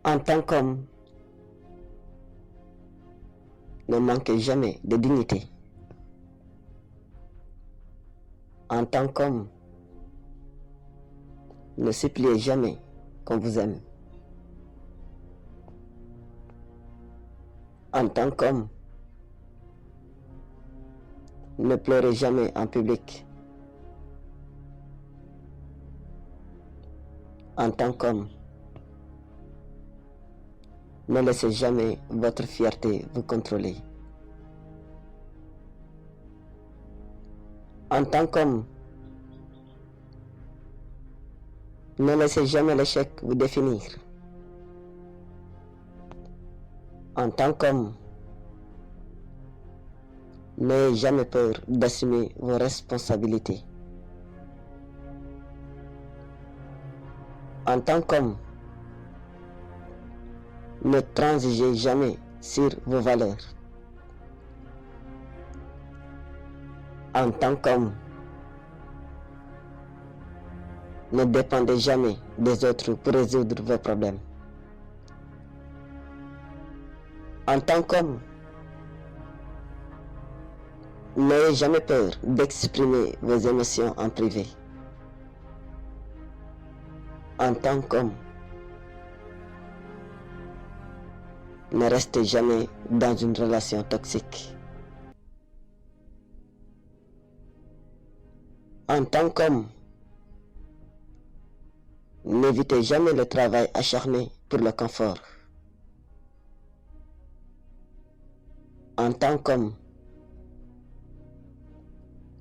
En tant qu'homme, ne manquez jamais de dignité. En tant qu'homme, ne suppliez jamais qu'on vous aime. En tant qu'homme, ne pleurez jamais en public. En tant qu'homme, ne laissez jamais votre fierté vous contrôler. En tant qu'homme, ne laissez jamais l'échec vous définir. En tant qu'homme, n'ayez jamais peur d'assumer vos responsabilités. En tant qu'homme, ne transigez jamais sur vos valeurs. En tant qu'homme, ne dépendez jamais des autres pour résoudre vos problèmes. En tant qu'homme, n'ayez jamais peur d'exprimer vos émotions en privé. En tant qu'homme, ne restez jamais dans une relation toxique. En tant qu'homme, n'évitez jamais le travail acharné pour le confort. En tant qu'homme,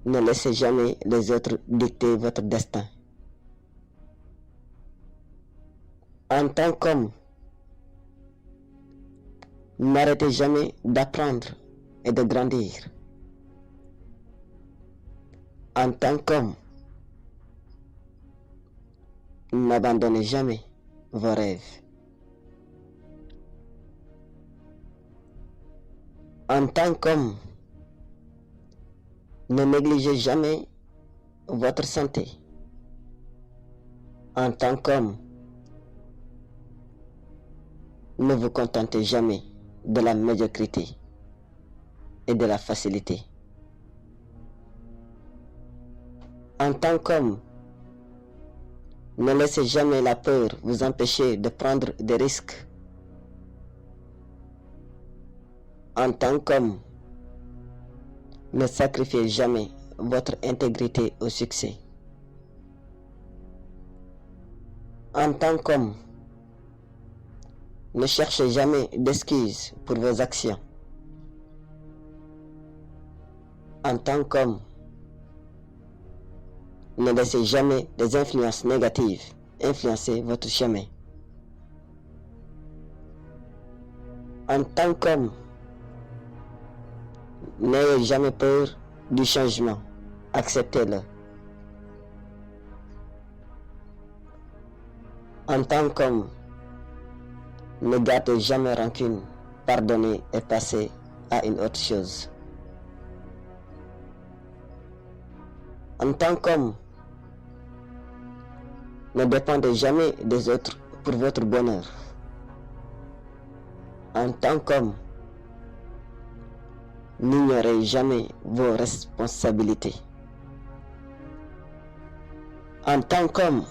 ne laissez jamais les autres dicter votre destin. En tant qu'homme, n'arrêtez jamais d'apprendre et de grandir. En tant qu'homme, n'abandonnez jamais vos rêves. En tant qu'homme, ne négligez jamais votre santé. En tant qu'homme, ne vous contentez jamais de la médiocrité et de la facilité. En tant qu'homme, ne laissez jamais la peur vous empêcher de prendre des risques. En tant qu'homme, ne sacrifiez jamais votre intégrité au succès. En tant qu'homme, ne cherchez jamais d'excuses pour vos actions. En tant qu'homme, ne laissez jamais des influences négatives influencer votre chemin. En tant qu'homme, n'ayez jamais peur du changement, acceptez-le. En tant qu'homme, ne gardez jamais rancune, pardonnez et passez à une autre chose. En tant qu'homme, ne dépendez jamais des autres pour votre bonheur. En tant qu'homme, n'ignorez jamais vos responsabilités. En tant qu'homme,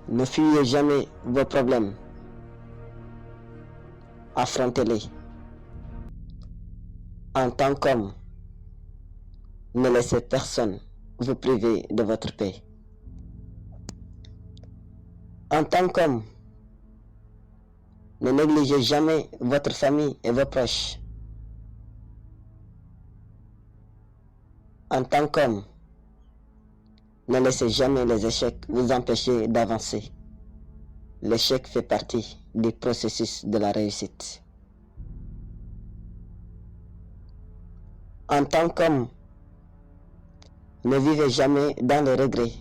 ne fuyez jamais vos problèmes. Affrontez-les. En tant qu'homme, ne laissez personne vous priver de votre paix. En tant qu'homme, ne négligez jamais votre famille et vos proches. En tant qu'homme, ne laissez jamais les échecs vous empêcher d'avancer. L'échec fait partie du processus de la réussite. En tant qu'homme, ne vivez jamais dans le regret.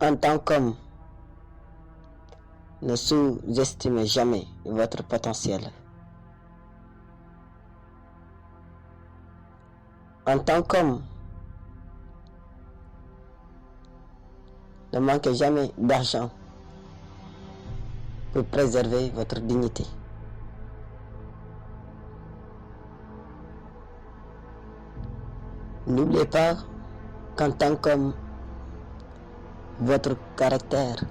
En tant qu'homme, ne sous-estimez jamais votre potentiel. En tant qu'homme, Ne manquez jamais d'argent pour préserver votre dignité. N'oubliez pas qu'en tant qu'homme, votre caractère,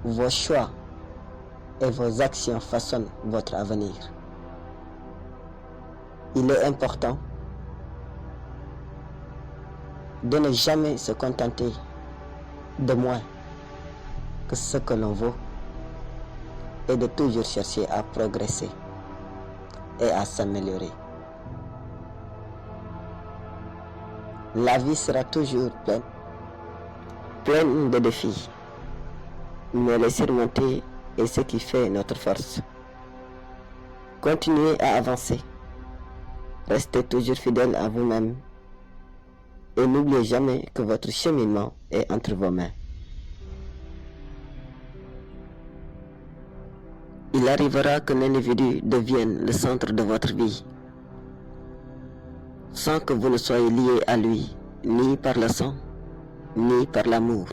vos choix et vos actions façonnent votre avenir. Il est important de ne jamais se contenter de moins que ce que l'on vaut et de toujours chercher à progresser et à s'améliorer. La vie sera toujours pleine de défis, mais les surmonter est ce qui fait notre force. Continuez à avancer, restez toujours fidèle à vous-même et n'oubliez jamais que votre cheminement est entre vos mains. Il arrivera qu'un individu devienne le centre de votre vie, sans que vous ne soyez lié à lui, ni par le sang, ni par l'amour,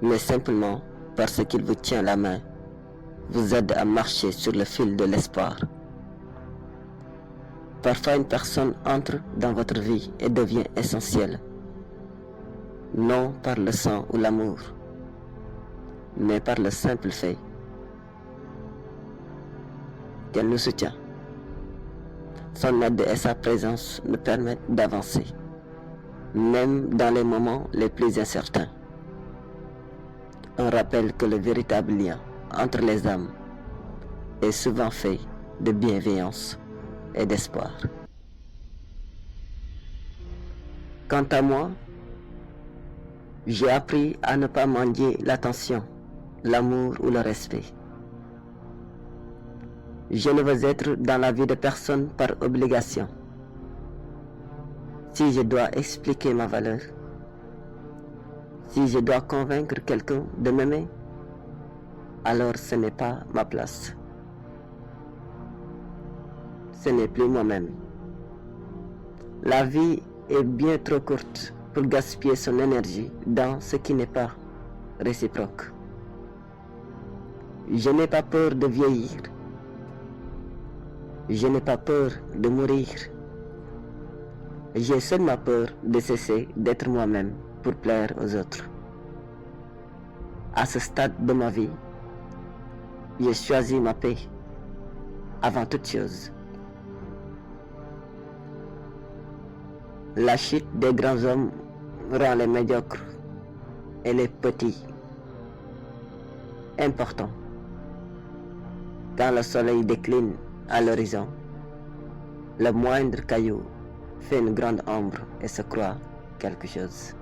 mais simplement parce qu'il vous tient la main, vous aide à marcher sur le fil de l'espoir. Parfois une personne entre dans votre vie et devient essentielle, non par le sang ou l'amour, mais par le simple fait qu'elle nous soutient. Son aide et sa présence nous permettent d'avancer, même dans les moments les plus incertains. On rappelle que le véritable lien entre les âmes est souvent fait de bienveillance et d'espoir. Quant à moi, j'ai appris à ne pas mendier l'attention, l'amour ou le respect. Je ne veux être dans la vie de personne par obligation. Si je dois expliquer ma valeur, si je dois convaincre quelqu'un de m'aimer, alors ce n'est pas ma place. Ce n'est plus moi-même. La vie est bien trop courte pour gaspiller son énergie dans ce qui n'est pas réciproque. Je n'ai pas peur de vieillir. Je n'ai pas peur de mourir. J'ai seulement peur de cesser d'être moi-même pour plaire aux autres. À ce stade de ma vie, j'ai choisi ma paix avant toute chose. La chute des grands hommes rend les médiocres et les petits importants. Quand le soleil décline à l'horizon, le moindre caillou fait une grande ombre et se croit quelque chose.